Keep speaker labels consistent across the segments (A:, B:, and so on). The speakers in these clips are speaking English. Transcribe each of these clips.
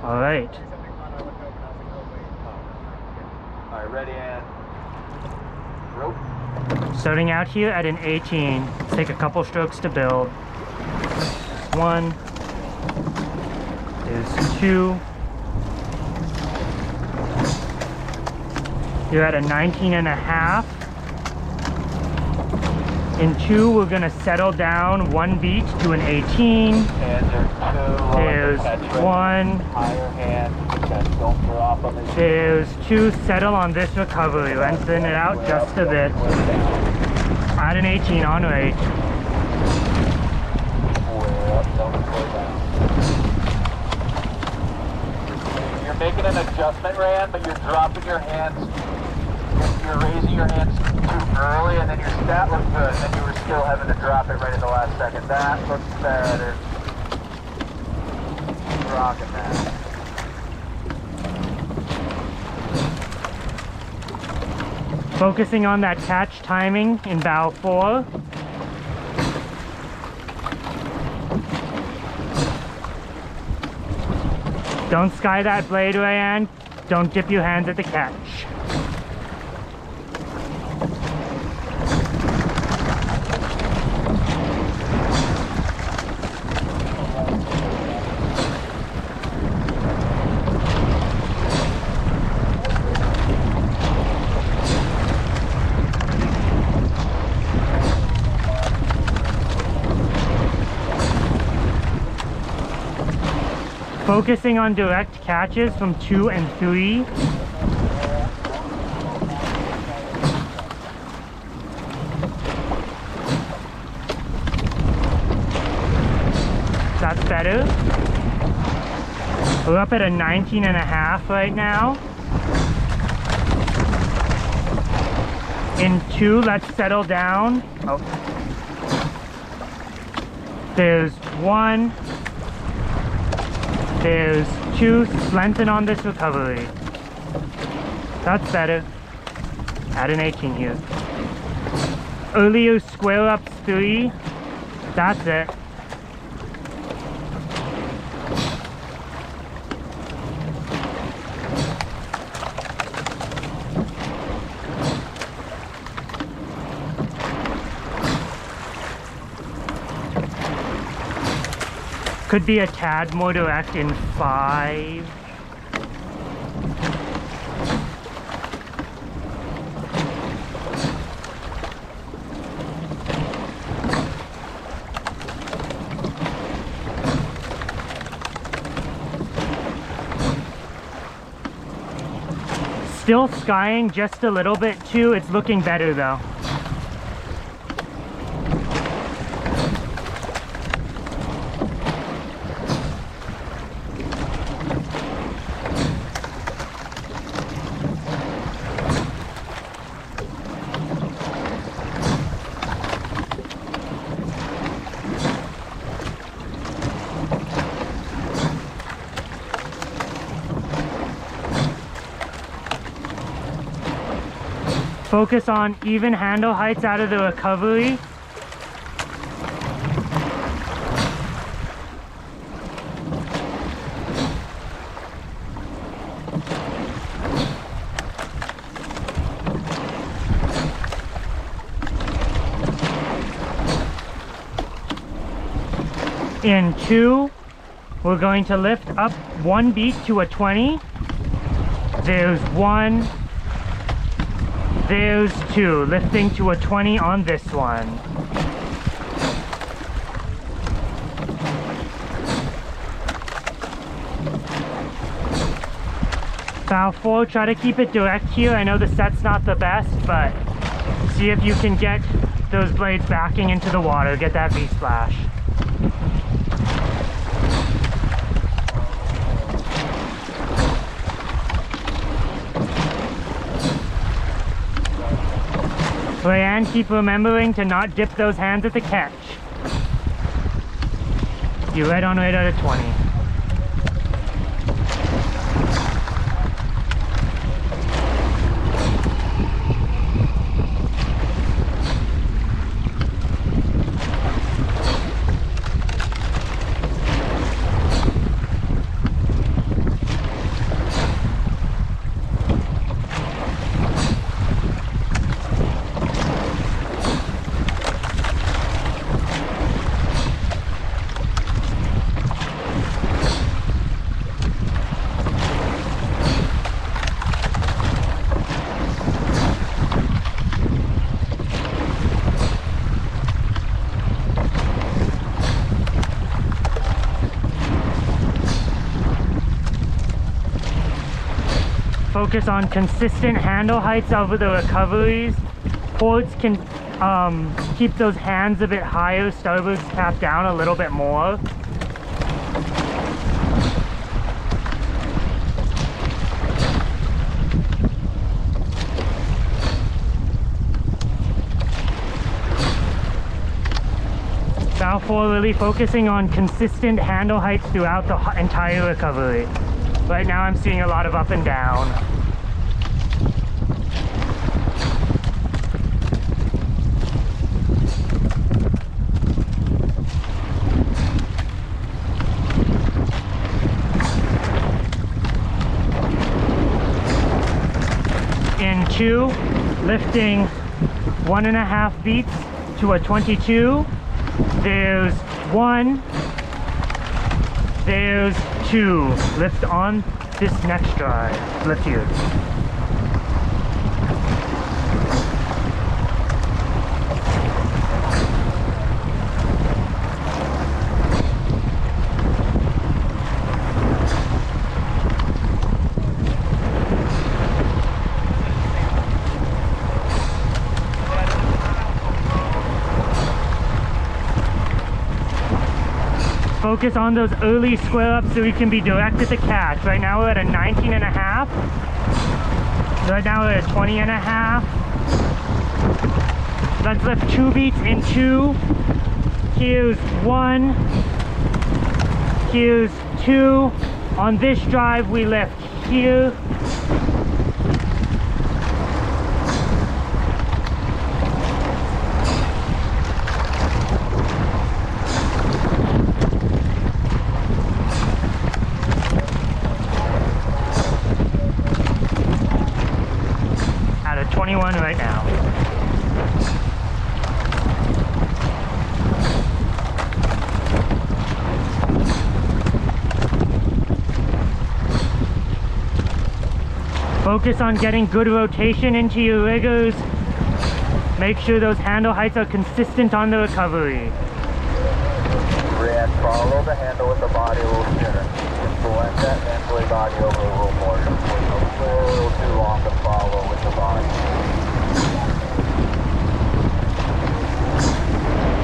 A: All right.
B: All right, ready and rope.
A: Starting out here at an 18. Let's take a couple strokes to build. 1. There's 2. You're at a 19 and a half. In 2, we're gonna settle down 1 beat to an 18.
B: And
A: There's 1.
B: Higher hand, catch, don't drop on this.
A: There's 2. Settle on this recovery. Lengthen it out just a bit. At an 18 on rate.
B: You're making an adjustment, Rand, but you're dropping your hands. You're raising your hands too early, and then your stat looked good, and then you were still having to drop it right at the last second. That looks better. Rocking that.
A: Focusing on that catch timing in bow 4. Don't sky that blade, Rayanne. Don't dip your hands at the catch. Focusing on direct catches from 2 and 3. That's better. We're up at a 19 and a half right now. In 2, let's settle down. Oh. There's 1. There's 2. Lengthen on this recovery. That's better. At an 18 here. Earlier square ups 3. That's it. Could be a tad more direct in 5. Still skying just a little bit too. It's looking better though. Focus on even handle heights out of the recovery. In 2, we're going to lift up 1 beat to a 20. There's 1. There's 2. Lifting to a 20 on this one. Bow 4, try to keep it direct here. I know the set's not the best, but see if you can get those blades backing into the water. Get that V-splash. Rayanne, keep remembering to not dip those hands at the catch. You're right on right out of 20. Focus on consistent handle heights over the recoveries. Ports can keep those hands a bit higher, starboards tap down a little bit more. Bow 4 really focusing on consistent handle heights throughout the entire recovery. Right now I'm seeing a lot of up and down. In 2, lifting 1.5 beats to a 22. There's 1, there's 2. Lift on this next drive. Lift here. Focus on those early square ups so we can be direct at the catch. Right now we're at a 19.5. Right now we're at 20.5. Let's lift 2 beats in 2. Here's 1. Here's 2. On this drive we lift here. At a 21 right now. Focus on getting good rotation into your riggers. Make sure those handle heights are consistent on the recovery.
B: Rand, follow the handle with the body a little sooner. Blend that mentally body over a little more. It's a little too long to follow with the body.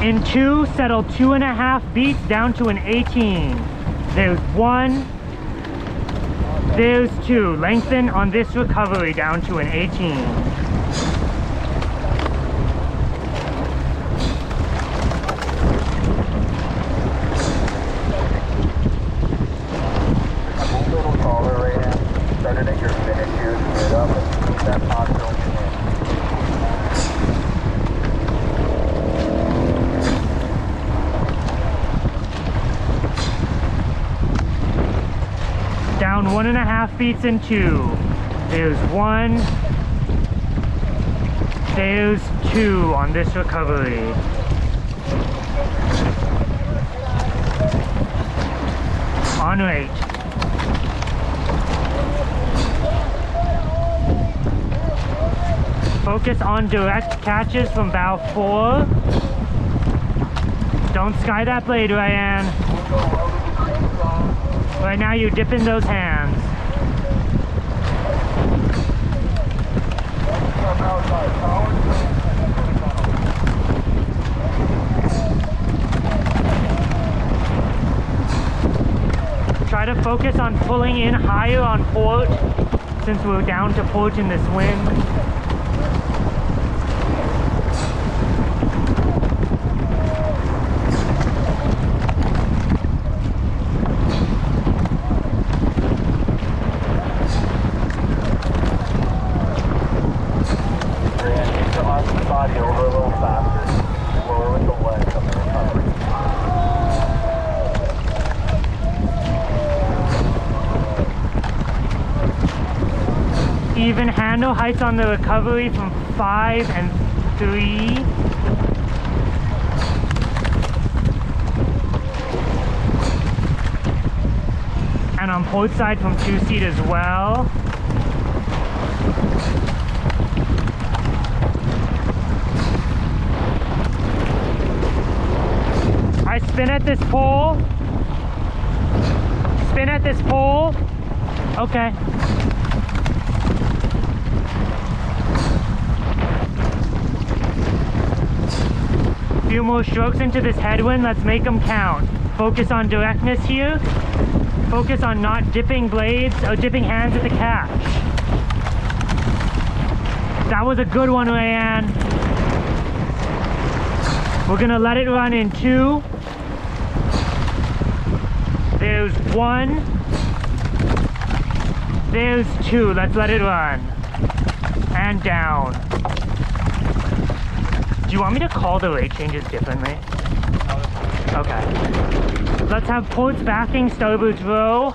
A: In 2, settle 2.5 beats down to an 18. There's 1. There's 2. Lengthen on this recovery down to an 18.
B: A little taller right now. Started at your finish here. Get up and keep that posture on your hand.
A: Down 1.5 beats in 2. There's 1. There's 2 on this recovery. On rate. Focus on direct catches from bow 4. Don't sky that blade, Ryan. Right now you're dipping those hands. Try to focus on pulling in higher on port since we're down to port in this wind. Even handle heights on the recovery from 5 and 3. And on port side from 2 seat as well. I spin at this pole. Spin at this pole. Okay. Few more strokes into this headwind. Let's make them count. Focus on directness here. Focus on not dipping blades or dipping hands at the catch. That was a good one, Rayanne. We're gonna let it run in 2. There's 1. There's 2. Let's let it run. And down. Do you want me to call the rate changes differently? Okay. Let's have ports backing, starboards row.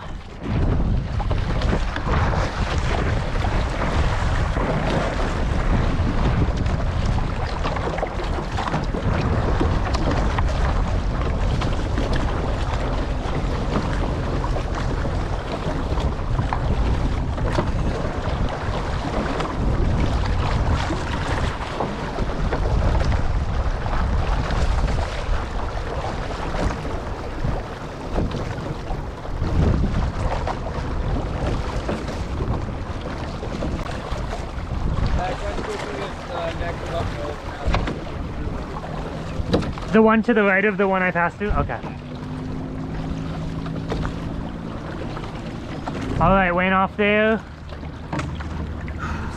A: The one to the right of the one I passed through? Okay. Alright, Wayne off there.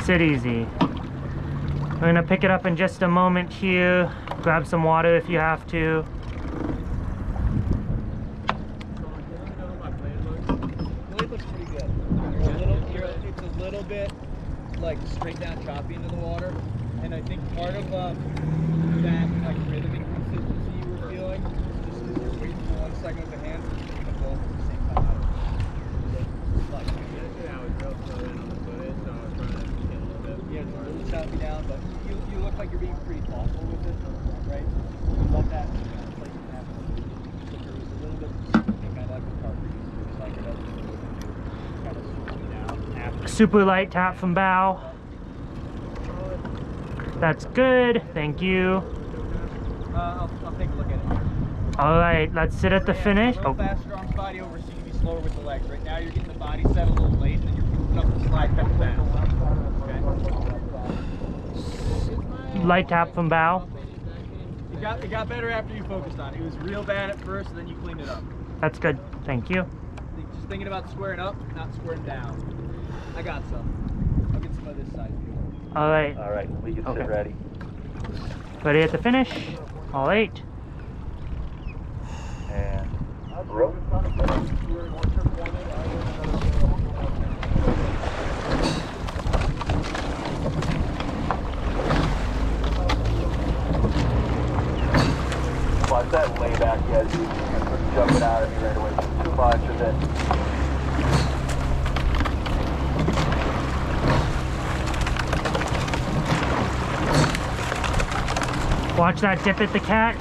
A: Sit easy. We're gonna pick it up in just a moment here. Grab some water if you have to.
C: Blade looks pretty good. It's a little bit like straight down choppy into the water. And I think part of that like rhythm and consistency you were feeling just is you're waiting for one second with the hands and you're doing both at the same time. Like,
D: I was real slow in on the footage, so I was trying to get a little bit.
C: yeah, it's a little choppy down, but you look like you're being pretty thoughtful with it, right? You want that like you have but there was a little bit kind of like the car producer, just like it does kind of slowing down after.
A: Super light tap from bow. That's good, thank you.
C: I'll take a look at it.
A: Alright, let's sit at the finish.
C: A little faster on body over, so you can be slower with the legs. Right now you're getting the body set a little late, and then you're picking up the slide back fast. Okay?
A: Light tap from bow.
C: It got better after you focused on it. It was real bad at first, and then you cleaned it up.
A: That's good, thank you.
C: Just thinking about squaring up, not squaring down. I got some. I'll get some of this side view.
A: Alright,
B: Alright, we can
A: Okay.
B: sit ready.
A: ready at the finish. All 8.
B: And rope. Watch that layback, guys. You can jump it out of me right away. Too much of it.
A: Watch that dip at the catch.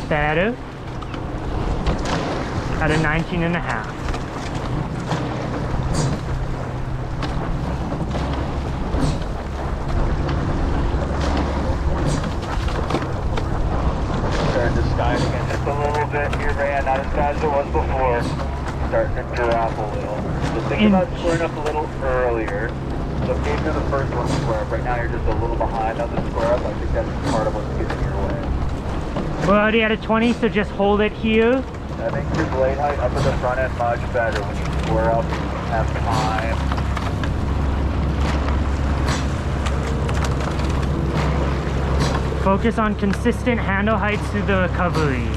A: Better. At a 19.5.
B: Starting to sky again just a little bit here, Van. Not as fast as it was before. Starting to drop a little. Just think about squaring up a little earlier. So maybe you're the first one to square up. Right now you're just a little behind on the square up. I think that's part of what's getting your way.
A: We're already at a 20, so just hold it here.
B: I think your blade height up at the front end much better when you square up and have time.
A: Focus on consistent handle heights through the recovery.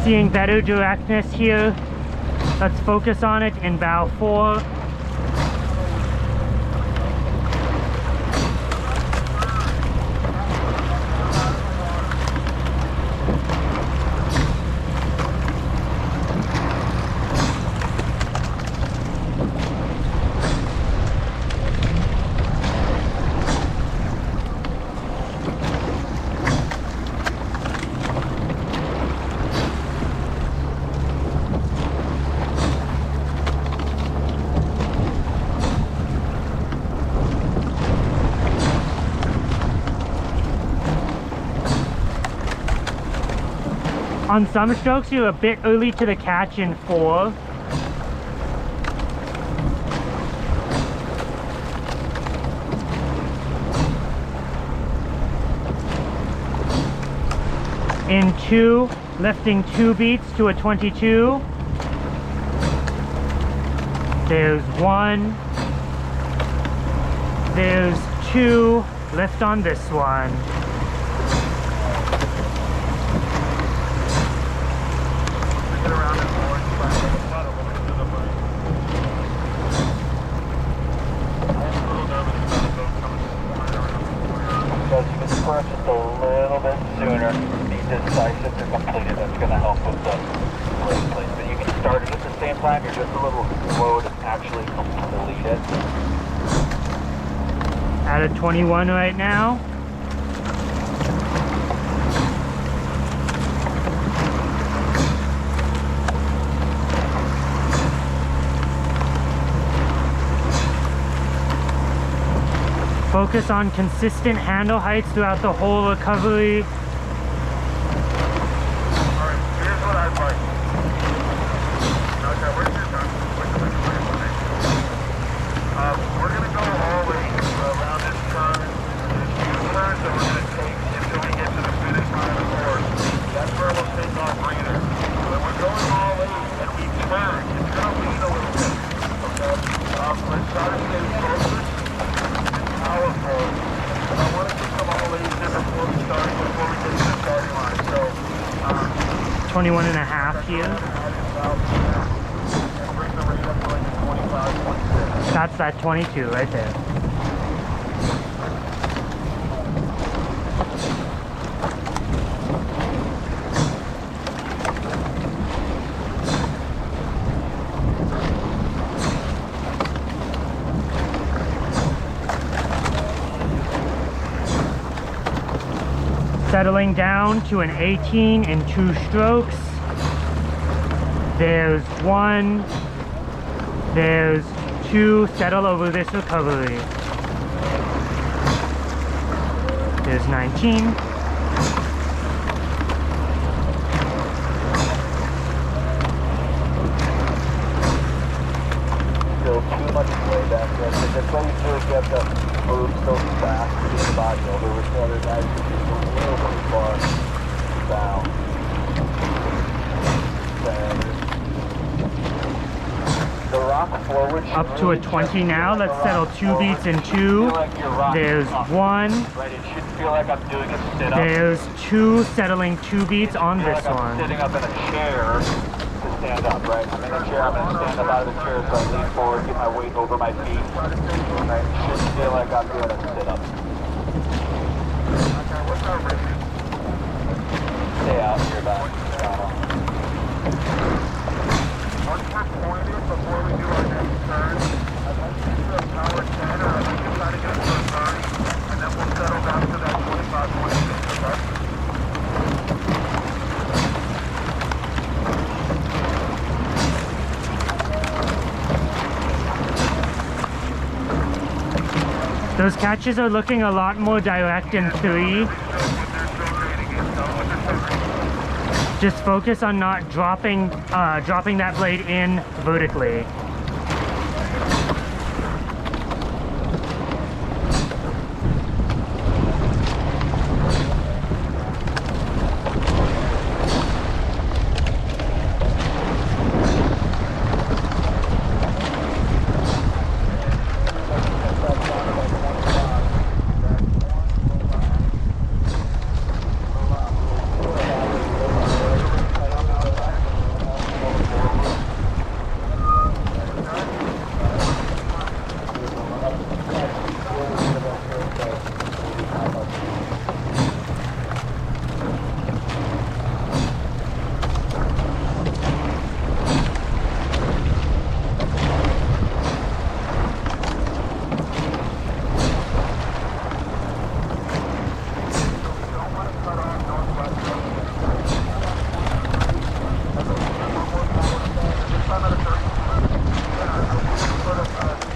A: Seeing better directness here. Let's focus on it in bow 4. On some strokes, you're a bit early to the catch in 4. In 2, lifting 2 beats to a 22. There's 1. There's 2. Lift on this one.
B: Just a little bit sooner. Be decisive to complete it. That's going to help with the blade placement. You can start it at the same time. You're just a little slow to actually complete it.
A: At a 21 right now. Focus on consistent handle heights throughout the whole recovery.
B: Alright, here's what I'd like. Okay, where's your gun? We're going to go all the way around this turn. There's 2 turns that we're going to take until we get to the finish line of the course. That's where we'll take our breather. When we're going all in and we turn, it's going to lean a little bit. Okay? Let's try to stay focused. Powerful. I want to get them all in before we get to the starting line. So,
A: 21 and a half here.
B: bring the rate up to like 25, 26.
A: That's that 22 right there. Settling down to an 18 in 2 strokes. There's 1. There's 2. Settle over this recovery. There's 19.
B: Still too much way back there. That's why you sort of get to move so fast to get the body over with the other guys who just a little bit far down. The rock forward.
A: Up to a 20 now. Let's settle 2 beats in 2. There's 1.
B: Right, it should feel like I'm doing a sit-up.
A: There's 2. Settling 2 beats on
B: Feel
A: this
B: like I'm
A: one.
B: sitting up in a chair to stand up, right? I'm in a chair, I'm going to stand up out of the chair so I lean forward, get my weight over my feet. Right? It should feel like I'm doing a sit-up. Okay, what's our rating? Stay out here, back. Once we're pointed before we do our next turn, I'd like to do a power 10 or I'd like to try to get to a 30, and then we'll settle down to that 25, 26, okay?
A: Those catches are looking a lot more direct in 3. Just focus on not dropping that blade in vertically.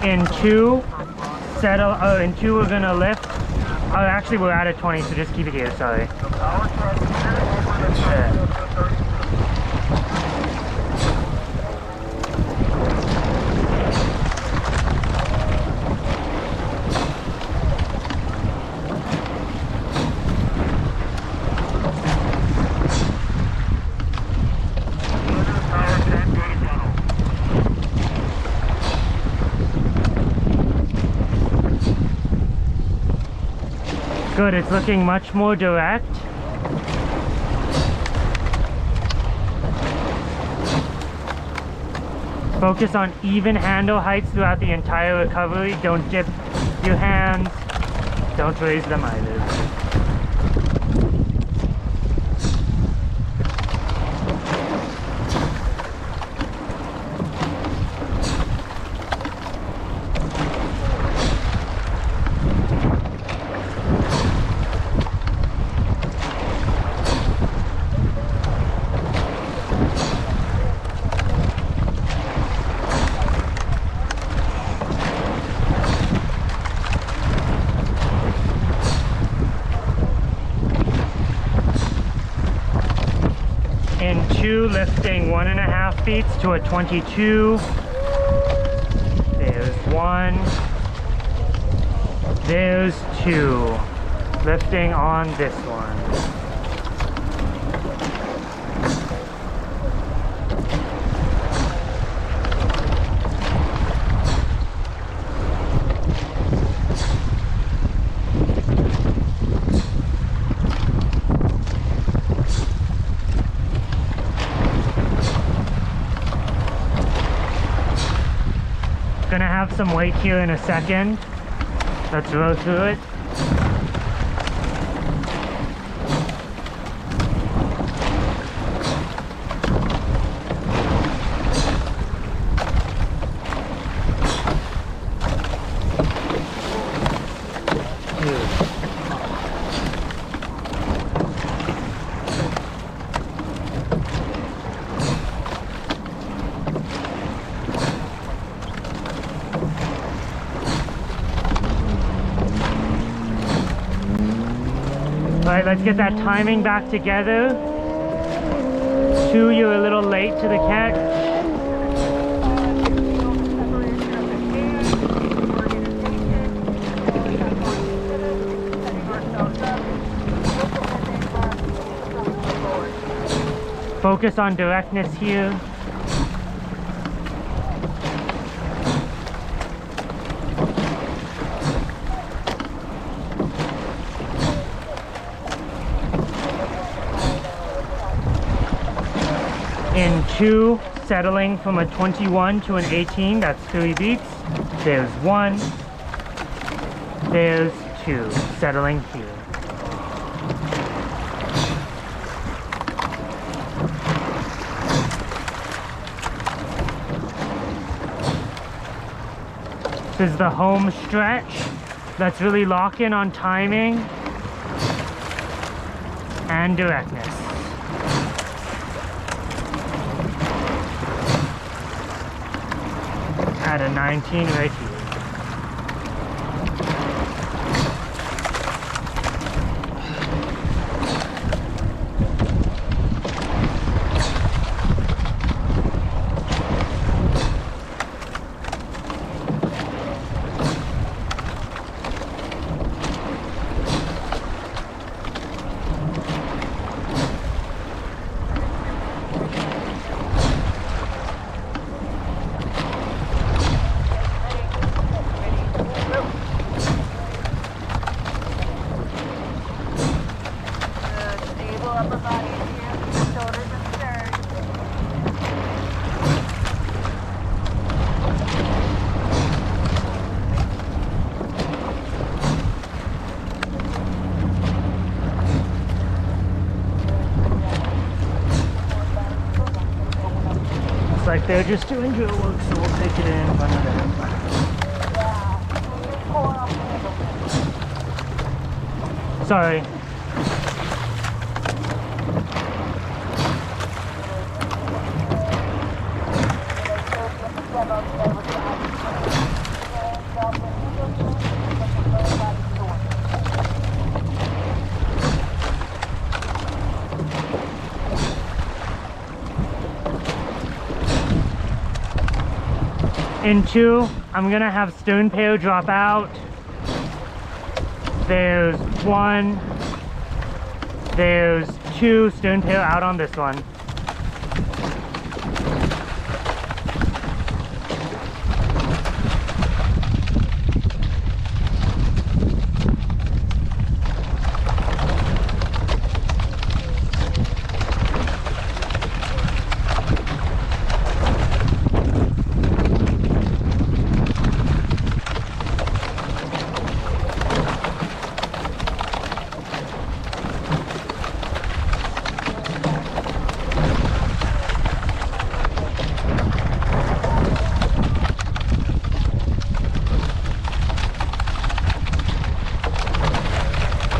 A: In 2, settle. Oh, in 2 we're gonna lift. Oh, actually we're at a 20, so just keep it here. Sorry. Yeah. Good, it's looking much more direct. Focus on even handle heights throughout the entire recovery. Don't dip your hands. Don't raise them either. In 2, lifting 1.5 feet to a 22. There's 1. There's 2. Lifting on this one. Gonna have some weight here in a second. Let's row through it. Alright, let's get that timing back together. 2, you're a little late to the catch. Focus on directness here. In 2, settling from a 21 to an 18, that's 3 beats. There's 1. There's 2, settling here. This is the home stretch. Let's really lock in on timing and directness. At a 19 right here. Like they're just doing drill work, so we'll take it in front of them. Sorry. In 2, I'm gonna have stone pair drop out. There's 1. There's 2 stone pair out on this one.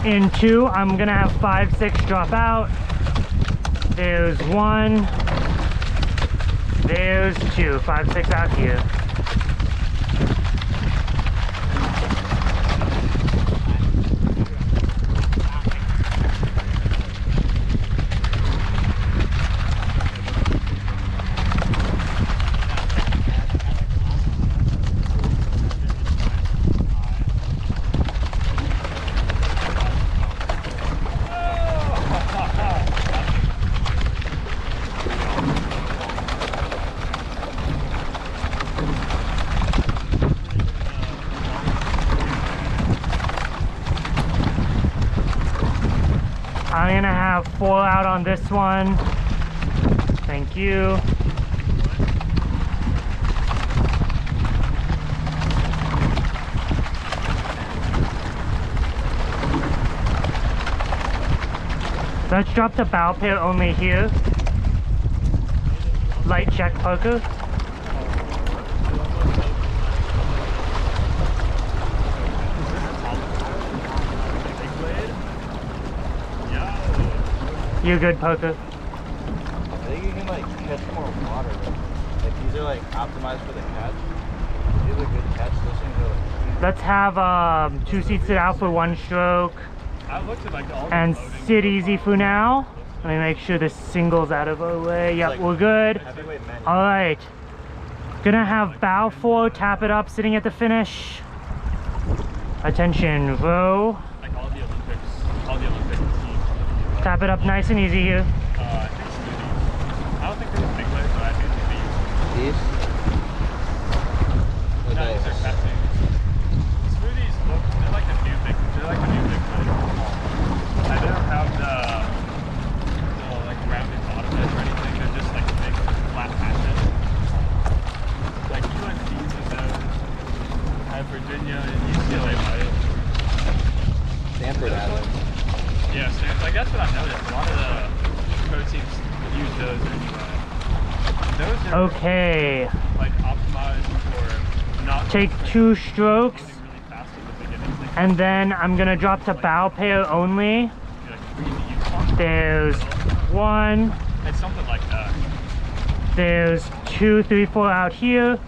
A: In 2, I'm gonna have 5, 6 drop out. There's 1. There's 2. 5, 6 out here. I'm gonna have 4 out on this one. Thank you. Let's drop the bow pair only here. Light check poker. You good, poker?
C: I think you can like catch more water. Like these are like optimized for the catch. These are good catch. Those things are like.
A: Let's have 2 seats sit out for 1 stroke.
D: I looked at like all the
A: And
D: loading
A: sit
D: profiles.
A: easy for now. Let me make sure the single's out of our way. Yep,
C: Like
A: we're good.
C: Heavyweight men.
A: All right. Gonna have bow 4, tap it up, sitting at the finish. Attention, row.
D: Like all the Olympic teams.
A: Tap it up nice and easy here.
D: I think smoothies. I don't think they're big players, but I think smoothies.
C: These.
D: No, these are testing. Smoothies look, they're like the new big players. I don't have the like rounded bottom edge or anything. They're just like big flat patches. Like UNC's and those. I have Virginia and UCLA Wyatt.
C: Stanford has them.
D: Yeah, so like that's what I noticed. A lot of the pro teams use those anyway. Those are
A: Okay.
D: like optimized for not
A: Take 2 strokes.
D: loading really fast at the beginning. Like,
A: And then I'm gonna drop to bow pair only.
D: you know, read the Yukon.
A: There's 1.
D: It's something like that.
A: There's 2, 3, 4 out here.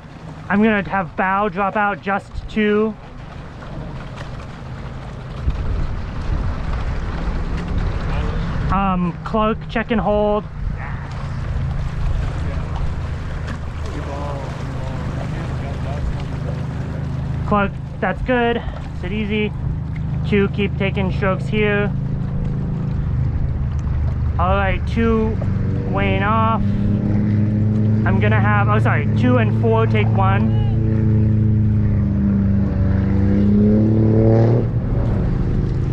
A: I'm gonna have bow drop out just 2. Cloak, check and hold. Cloak, that's good. Sit easy. 2, keep taking strokes here. All right, 2 weighing off. I'm gonna have, oh sorry, 2 and 4 take 1.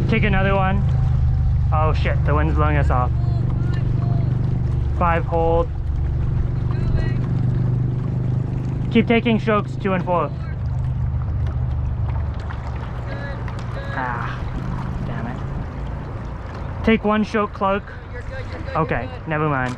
A: Take another one. Oh shit, the wind's blowing us off. 5 hold. Keep taking strokes, 2 and 4. Ah, damn it. Take 1 stroke, cloak. Okay, never mind.